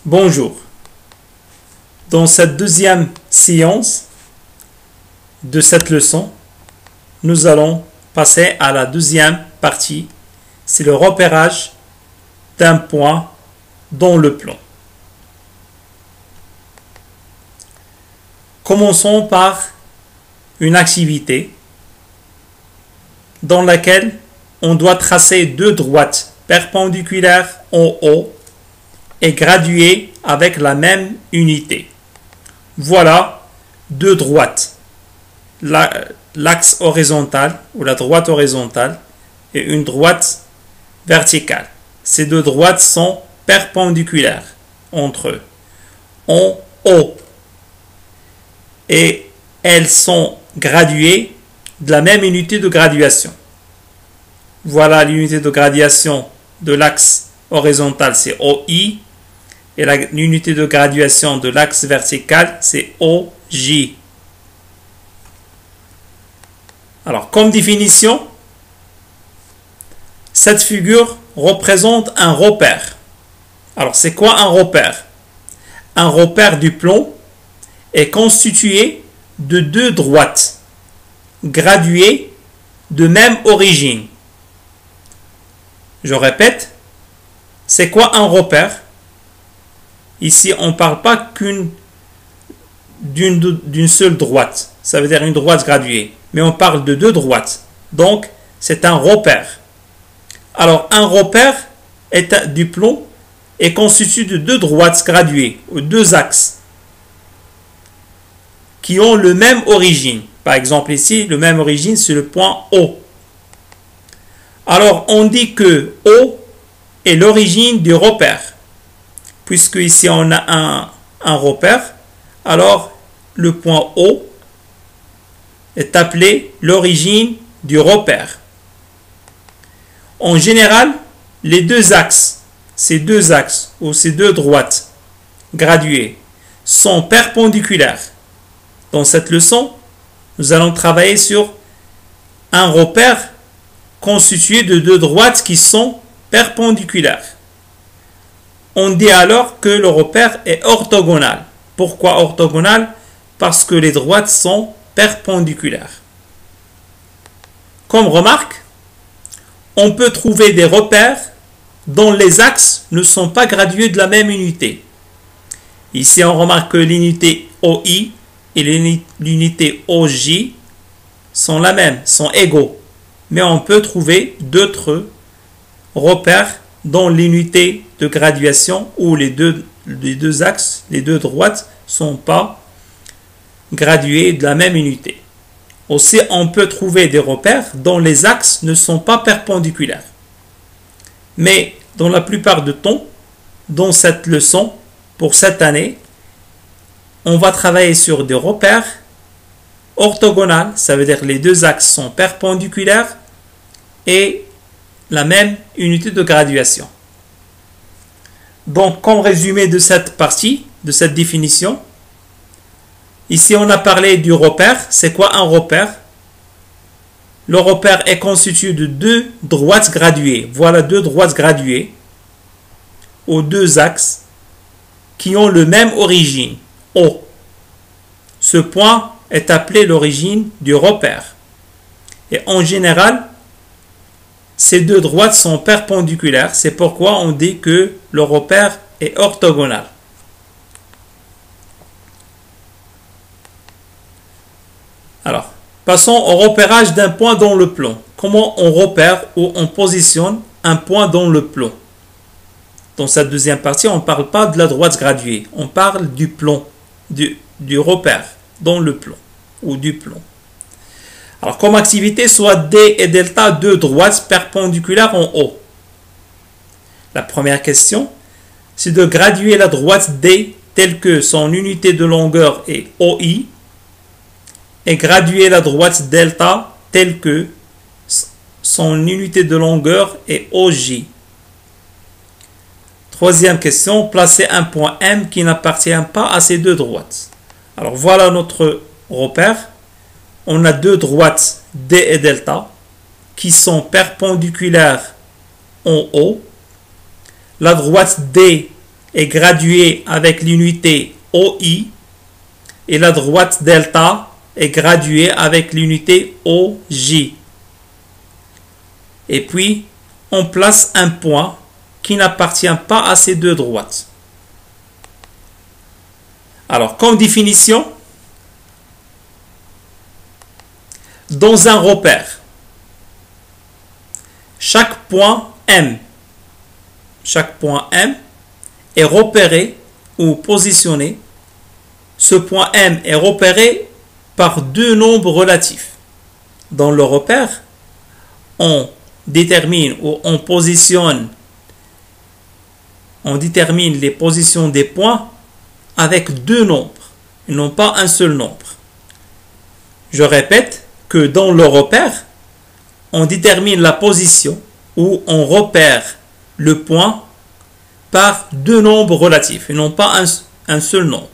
Bonjour. Dans cette deuxième séance de cette leçon, nous allons passer à la deuxième partie. C'est le repérage d'un point dans le plan. Commençons par une activité dans laquelle on doit tracer deux droites perpendiculaires en haut et graduées avec la même unité. Voilà deux droites, l'axe horizontal ou la droite horizontale et une droite verticale. Ces deux droites sont perpendiculaires entre eux en haut et elles sont graduées de la même unité de graduation. Voilà l'unité de graduation de l'axe horizontal, c'est OI, et l'unité de graduation de l'axe vertical, c'est OJ. Alors, comme définition, cette figure représente un repère. Alors, c'est quoi un repère? Un repère du plan est constitué de deux droites graduées de même origine. Je répète, c'est quoi un repère? Ici, on ne parle pas d'une seule droite. Ça veut dire une droite graduée. Mais on parle de deux droites. Donc, c'est un repère. Alors, un repère du plan est constitué de deux droites graduées, ou deux axes, qui ont le même origine. Par exemple, ici, le même origine, c'est le point O. Alors, on dit que O est l'origine du repère. Puisque ici, on a un repère, alors le point O est appelé l'origine du repère. En général, les deux axes, ces deux axes ou ces deux droites graduées sont perpendiculaires. Dans cette leçon, nous allons travailler sur un repère constitué de deux droites qui sont perpendiculaires. On dit alors que le repère est orthogonal. Pourquoi orthogonal? Parce que les droites sont perpendiculaires. Comme remarque, on peut trouver des repères dont les axes ne sont pas gradués de la même unité. Ici, on remarque que l'unité OI et l'unité OJ sont la même, sont égaux. Mais on peut trouver d'autres repères dont l'unité de graduation ou les deux axes, les deux droites, ne sont pas gradués de la même unité. Aussi, on peut trouver des repères dont les axes ne sont pas perpendiculaires. Mais dans la plupart du temps, dans cette leçon, pour cette année, on va travailler sur des repères orthogonales, ça veut dire que les deux axes sont perpendiculaires et la même unité de graduation. Donc, comme résumé de cette partie, de cette définition, ici on a parlé du repère. C'est quoi un repère? Le repère est constitué de deux droites graduées. Voilà deux droites graduées aux deux axes qui ont le même origine, O. Ce point est appelé l'origine du repère. Et en général, ces deux droites sont perpendiculaires. C'est pourquoi on dit que le repère est orthogonal. Alors, passons au repérage d'un point dans le plan. Comment on repère ou on positionne un point dans le plan? Dans cette deuxième partie, on ne parle pas de la droite graduée. On parle du plan, du repère dans le plan ou du plan. Alors, comme activité, soit D et delta, deux droites perpendiculaires en haut. La première question, c'est de graduer la droite D telle que son unité de longueur est OI et graduer la droite delta telle que son unité de longueur est OJ. Troisième question, placer un point M qui n'appartient pas à ces deux droites. Alors, voilà notre repère. On a deux droites D et delta qui sont perpendiculaires en haut. La droite D est graduée avec l'unité OI et la droite delta est graduée avec l'unité OJ. Et puis, on place un point qui n'appartient pas à ces deux droites. Alors, comme définition, dans un repère, chaque point M est repéré ou positionné. Ce point M est repéré par deux nombres relatifs. Dans le repère, on détermine ou on détermine les positions des points avec deux nombres, et non pas un seul nombre. Je répète que dans le repère, on détermine la position ou on repère le point par deux nombres relatifs, et non pas un seul nombre.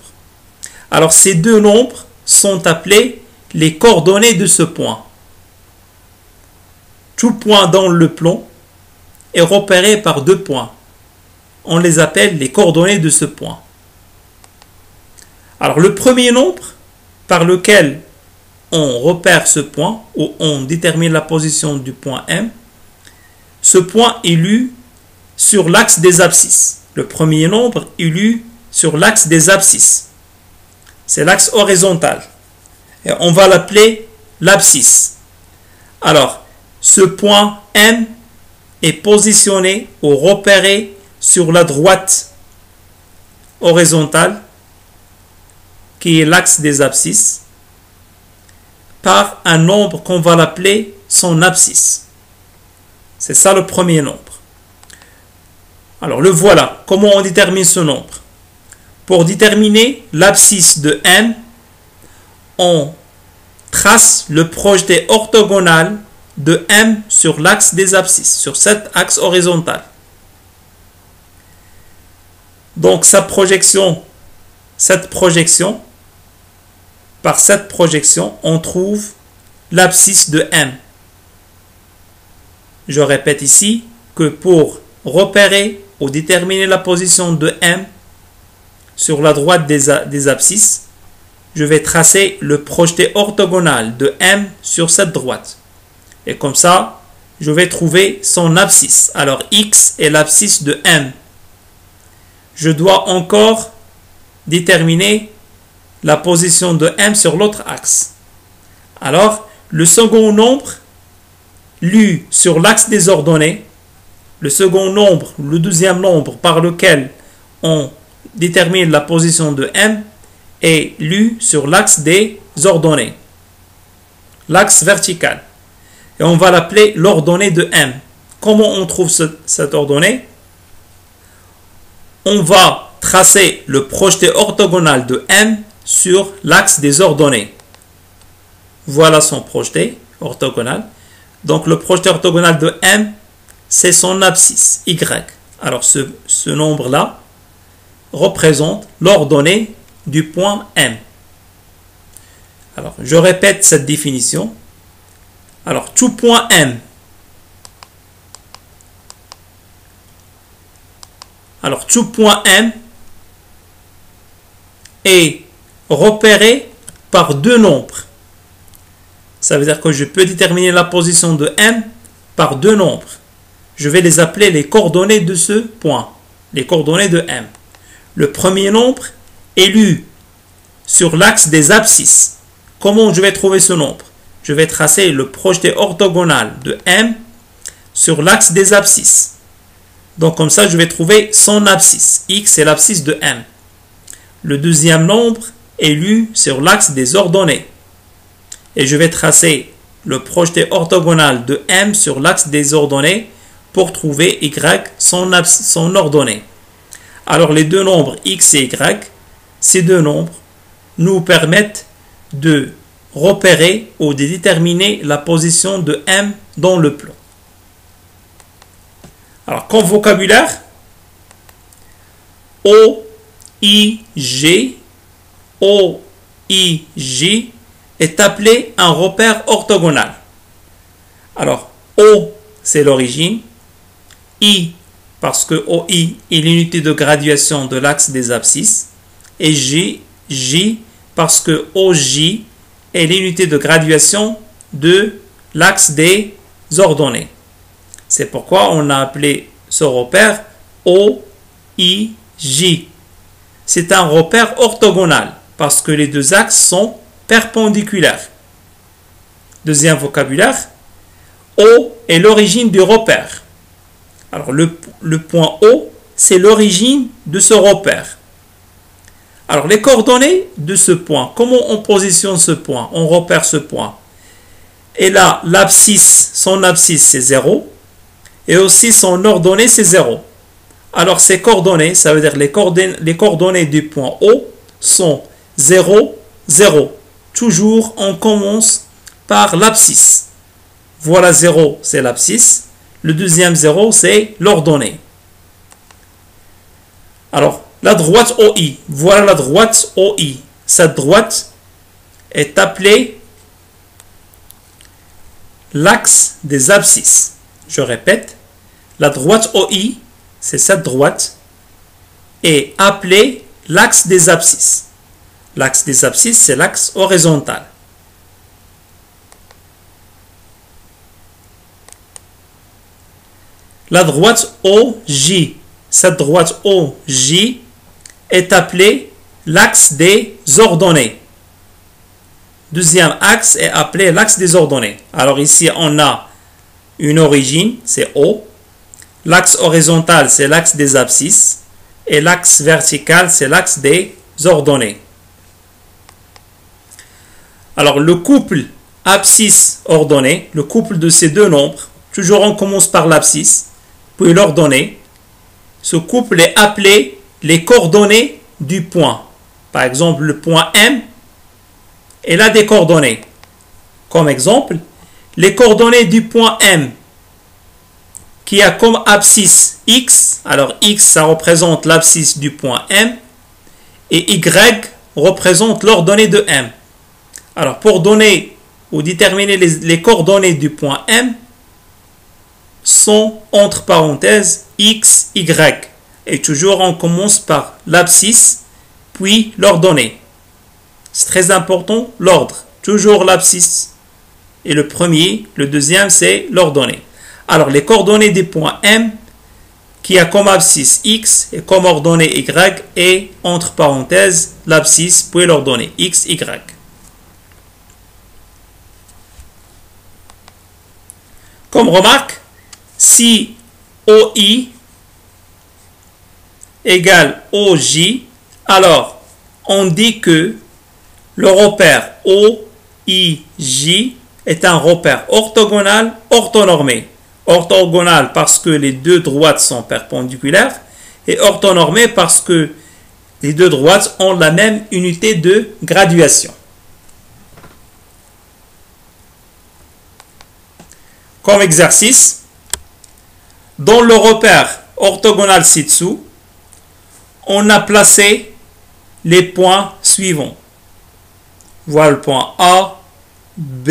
Alors ces deux nombres sont appelés les coordonnées de ce point. Tout point dans le plan est repéré par deux points. On les appelle les coordonnées de ce point. Alors le premier nombre par lequel on repère ce point ou on détermine la position du point M, ce point est lu sur l'axe des abscisses. Le premier nombre est lu sur l'axe des abscisses. C'est l'axe horizontal. Et on va l'appeler l'abscisse. Alors, ce point M est positionné ou repéré sur la droite horizontale, qui est l'axe des abscisses, par un nombre qu'on va l'appeler son abscisse. C'est ça le premier nombre. Alors le voilà. Comment on détermine ce nombre? Pour déterminer l'abscisse de M, on trace le projeté orthogonal de M sur l'axe des abscisses, sur cet axe horizontal. Donc par cette projection, on trouve l'abscisse de M. Je répète ici que pour repérer ou déterminer la position de M sur la droite des abscisses, je vais tracer le projeté orthogonal de M sur cette droite. Et comme ça, je vais trouver son abscisse. Alors, X est l'abscisse de M. Je dois encore déterminer la position de M sur l'autre axe. Alors, le second nombre lu sur l'axe des ordonnées, le deuxième nombre par lequel on détermine la position de M est lu sur l'axe des ordonnées, l'axe vertical. Et on va l'appeler l'ordonnée de M. Comment on trouve cette ordonnée? On va tracer le projeté orthogonal de M sur l'axe des ordonnées. Voilà son projeté orthogonal. Donc le projeté orthogonal de M, c'est son abscisse, Y. Alors ce nombre-là représente l'ordonnée du point M. Alors je répète cette définition. Alors tout point M. Alors tout point M est repéré par deux nombres. Ça veut dire que je peux déterminer la position de M par deux nombres. Je vais les appeler les coordonnées de ce point, les coordonnées de M. Le premier nombre est lu sur l'axe des abscisses. Comment je vais trouver ce nombre? Je vais tracer le projeté orthogonal de M sur l'axe des abscisses. Donc comme ça, je vais trouver son abscisse. X est l'abscisse de M. Le deuxième nombre est lu sur l'axe des ordonnées. Et je vais tracer le projeté orthogonal de M sur l'axe des ordonnées pour trouver Y, son ordonnée. Alors les deux nombres X et Y, ces deux nombres nous permettent de repérer ou de déterminer la position de M dans le plan. Alors, comme vocabulaire, OIG est appelé un repère orthogonal. Alors, O, c'est l'origine, I, parce que OI est l'unité de graduation de l'axe des abscisses, et J parce que OJ est l'unité de graduation de l'axe des ordonnées. C'est pourquoi on a appelé ce repère OIJ. C'est un repère orthogonal parce que les deux axes sont perpendiculaires. Deuxième vocabulaire, O est l'origine du repère. Alors le point O, c'est l'origine de ce repère. Alors les coordonnées de ce point, comment on positionne ce point, on repère ce point. Et là, l'abscisse, son abscisse c'est 0, et aussi son ordonnée c'est 0. Alors ces coordonnées, ça veut dire les coordonnées du point O sont 0, 0. Toujours on commence par l'abscisse. Voilà 0, c'est l'abscisse. Le deuxième 0, c'est l'ordonnée. Alors, la droite OI. Voilà la droite OI. Cette droite est appelée l'axe des abscisses. Je répète, la droite OI, c'est cette droite, est appelée l'axe des abscisses. L'axe des abscisses, c'est l'axe horizontal. La droite OJ, cette droite OJ est appelée l'axe des ordonnées. Deuxième axe est appelé l'axe des ordonnées. Alors ici, on a une origine, c'est O. L'axe horizontal, c'est l'axe des abscisses. Et l'axe vertical, c'est l'axe des ordonnées. Alors le couple abscisse-ordonnée, le couple de ces deux nombres, toujours on commence par l'abscisse, puis l'ordonnée. Ce couple est appelé les coordonnées du point. Par exemple, le point M, il a des coordonnées. Comme exemple, les coordonnées du point M, qui a comme abscisse X, alors X, ça représente l'abscisse du point M, et Y représente l'ordonnée de M. Alors, pour donner ou déterminer les coordonnées du point M, sont entre parenthèses X, Y. Et toujours, on commence par l'abscisse, puis l'ordonnée. C'est très important, l'ordre. Toujours l'abscisse. Et le premier, le deuxième, c'est l'ordonnée. Alors, les coordonnées du point M, qui a comme abscisse X et comme ordonnée Y, et entre parenthèses, l'abscisse, puis l'ordonnée X, Y. Comme remarque, si OI égale OJ, alors on dit que le repère OIJ est un repère orthogonal orthonormé. Orthogonal parce que les deux droites sont perpendiculaires et orthonormé parce que les deux droites ont la même unité de graduation. Comme exercice, dans le repère orthogonal ci-dessous, on a placé les points suivants. Voilà le point A, B,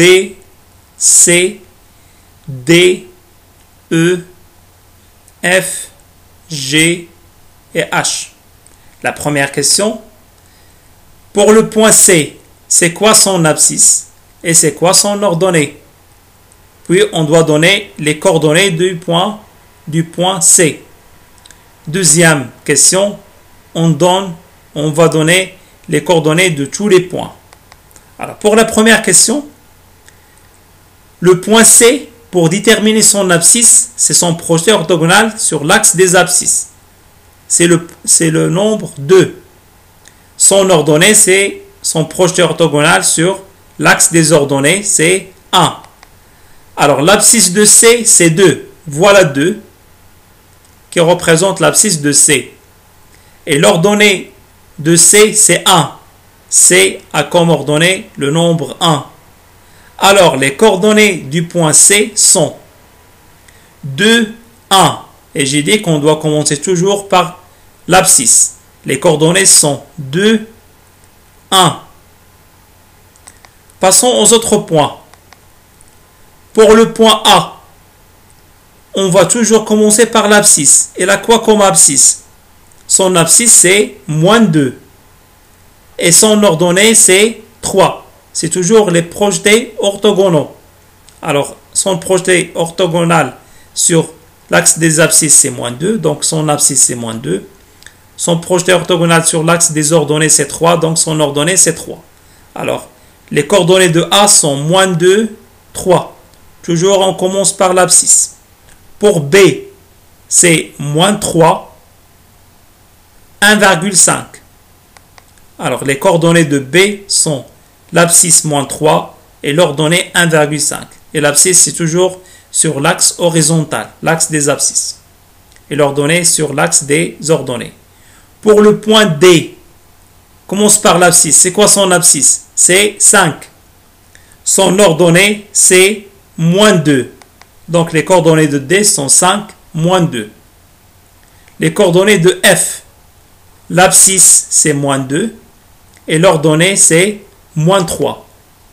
C, D, E, F, G et H. La première question, pour le point C, c'est quoi son abscisse et c'est quoi son ordonnée? Puis on doit donner les coordonnées du point C. Deuxième question, on va donner les coordonnées de tous les points. Alors pour la première question, le point C, pour déterminer son abscisse, c'est son projet orthogonal sur l'axe des abscisses. C'est le nombre 2. Son ordonnée, c'est son projet orthogonal sur l'axe des ordonnées, c'est 1. Alors l'abscisse de C, c'est 2. Voilà 2 qui représente l'abscisse de C. Et l'ordonnée de C, c'est 1. C a comme ordonnée le nombre 1. Alors les coordonnées du point C sont 2, 1. Et j'ai dit qu'on doit commencer toujours par l'abscisse. Les coordonnées sont 2, 1. Passons aux autres points. Pour le point A, on va toujours commencer par l'abscisse. Elle a quoi comme abscisse? Son abscisse, c'est moins 2. Et son ordonnée, c'est 3. C'est toujours les projetés orthogonaux. Alors, son projeté orthogonal sur l'axe des abscisses, c'est moins 2. Donc, son abscisse, c'est moins 2. Son projeté orthogonal sur l'axe des ordonnées, c'est 3. Donc, son ordonnée, c'est 3. Alors, les coordonnées de A sont moins 2, 3. Toujours, on commence par l'abscisse. Pour B, c'est moins 3, 1,5. Alors, les coordonnées de B sont l'abscisse moins 3 et l'ordonnée 1,5. Et l'abscisse, c'est toujours sur l'axe horizontal, l'axe des abscisses. Et l'ordonnée sur l'axe des ordonnées. Pour le point D, commence par l'abscisse. C'est quoi son abscisse? C'est 5. Son ordonnée, c'est moins 2. Donc, les coordonnées de D sont 5, moins 2. Les coordonnées de F, l'abscisse, c'est moins 2. Et l'ordonnée, c'est moins 3.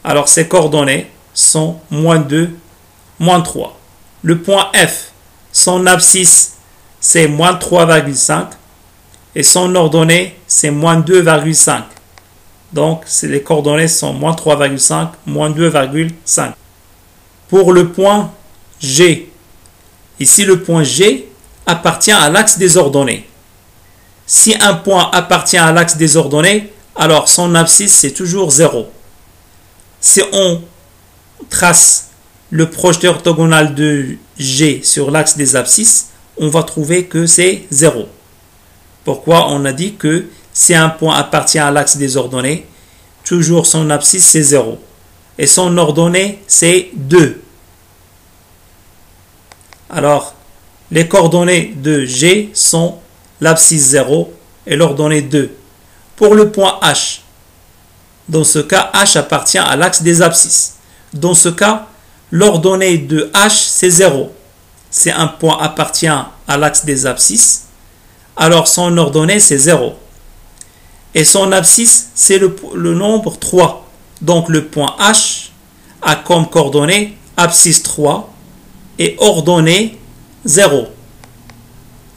Alors, ces coordonnées sont moins 2, moins 3. Le point F, son abscisse, c'est moins 3,5. Et son ordonnée, c'est moins 2,5. Donc, les coordonnées sont moins 3,5, moins 2,5. Pour le point G, ici, le point G appartient à l'axe des ordonnées. Si un point appartient à l'axe des ordonnées, alors son abscisse, c'est toujours 0. Si on trace le projeté orthogonal de G sur l'axe des abscisses, on va trouver que c'est 0. Pourquoi? On a dit que si un point appartient à l'axe des ordonnées, toujours son abscisse, c'est 0. Et son ordonnée, c'est 2. Alors, les coordonnées de G sont l'abscisse 0 et l'ordonnée 2. Pour le point H, dans ce cas, H appartient à l'axe des abscisses. Dans ce cas, l'ordonnée de H, c'est 0. Si un point appartient à l'axe des abscisses, alors son ordonnée, c'est 0. Et son abscisse, c'est le nombre 3. Donc, le point H a comme coordonnée abscisse 3 et ordonnée 0.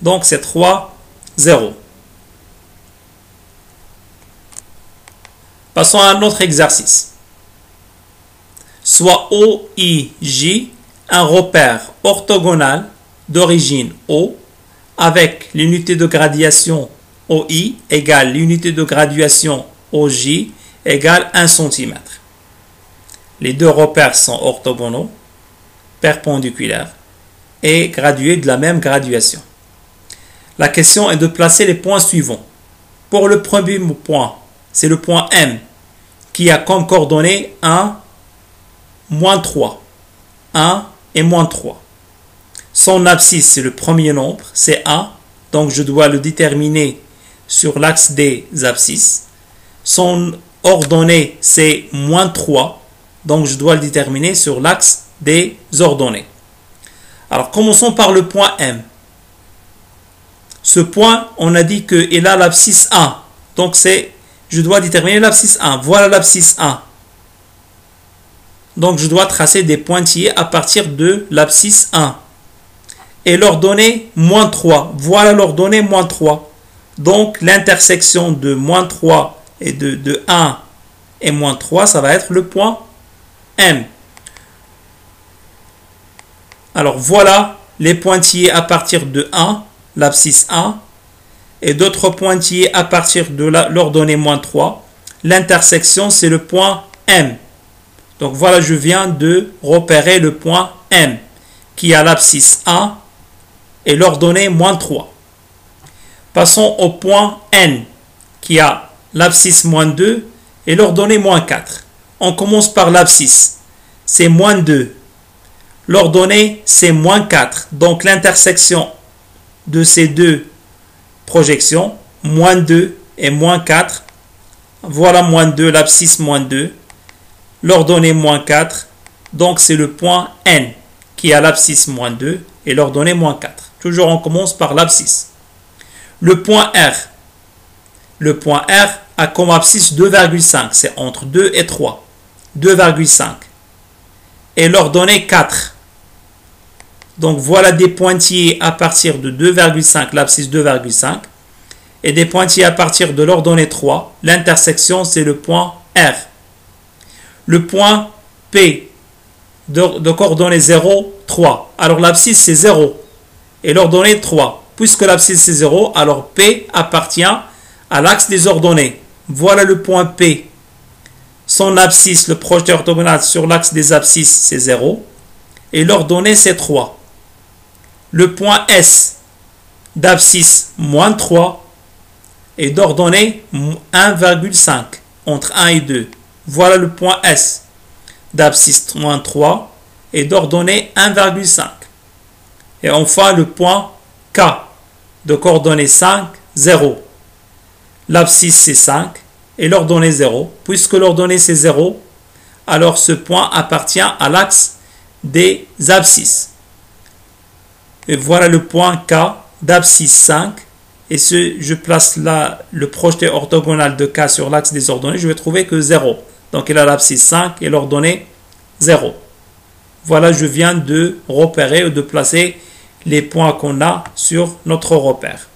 Donc, c'est 3, 0. Passons à un autre exercice. Soit OIJ un repère orthogonal d'origine O avec l'unité de graduation OI égale l'unité de graduation OJ égale 1 cm. Les deux repères sont orthogonaux, perpendiculaires et gradués de la même graduation. La question est de placer les points suivants. Pour le premier point, c'est le point M qui a comme coordonnées 1, moins 3. 1 et moins 3. Son abscisse, c'est le premier nombre, c'est 1. Donc, je dois le déterminer sur l'axe des abscisses. Son ordonnée, c'est moins 3. Donc, je dois le déterminer sur l'axe des ordonnées. Alors, commençons par le point M. Ce point, on a dit qu'il a l'abscisse 1. Donc, je dois déterminer l'abscisse 1. Voilà l'abscisse 1. Donc, je dois tracer des pointillés à partir de l'abscisse 1. Et l'ordonnée, moins 3. Voilà l'ordonnée, moins 3. Donc, l'intersection de moins 3 et de 1 et moins 3, ça va être le point M. Alors, voilà les pointillés à partir de 1, l'abscisse 1, et d'autres pointillés à partir de l'ordonnée moins 3. L'intersection, c'est le point M. Donc, voilà, je viens de repérer le point M, qui a l'abscisse 1 et l'ordonnée moins 3. Passons au point N, qui a l'abscisse moins 2 et l'ordonnée moins 4. On commence par l'abscisse, c'est moins 2. L'ordonnée, c'est moins 4. Donc, l'intersection de ces deux projections, moins 2 et moins 4. Voilà moins 2, l'abscisse moins 2. L'ordonnée moins 4. Donc, c'est le point N qui a l'abscisse moins 2 et l'ordonnée moins 4. Toujours, on commence par l'abscisse. Le point R. Le point R a comme abscisse 2,5. C'est entre 2 et 3. 2,5. Et l'ordonnée 4. Donc voilà des pointillés à partir de 2,5, l'abscisse 2,5. Et des pointillés à partir de l'ordonnée 3. L'intersection, c'est le point R. Le point P de coordonnée 0, 3. Alors l'abscisse, c'est 0. Et l'ordonnée 3. Puisque l'abscisse, c'est 0, alors P appartient à l'axe des ordonnées. Voilà le point P. Son abscisse, le projeté orthogonal sur l'axe des abscisses, c'est 0. Et l'ordonnée, c'est 3. Le point S d'abscisse, moins 3. Et d'ordonnée 1,5 entre 1 et 2. Voilà le point S d'abscisse moins 3 et d'ordonnée 1,5. Et enfin le point K de coordonnée 5, 0. L'abscisse c'est 5 et l'ordonnée 0. Puisque l'ordonnée c'est 0, alors ce point appartient à l'axe des abscisses. Et voilà le point K d'abscisse 5. Et je place là le projeté orthogonal de K sur l'axe des ordonnées, je vais trouver que 0. Donc il a l'abscisse 5 et l'ordonnée 0. Voilà, je viens de repérer ou de placer les points qu'on a sur notre repère.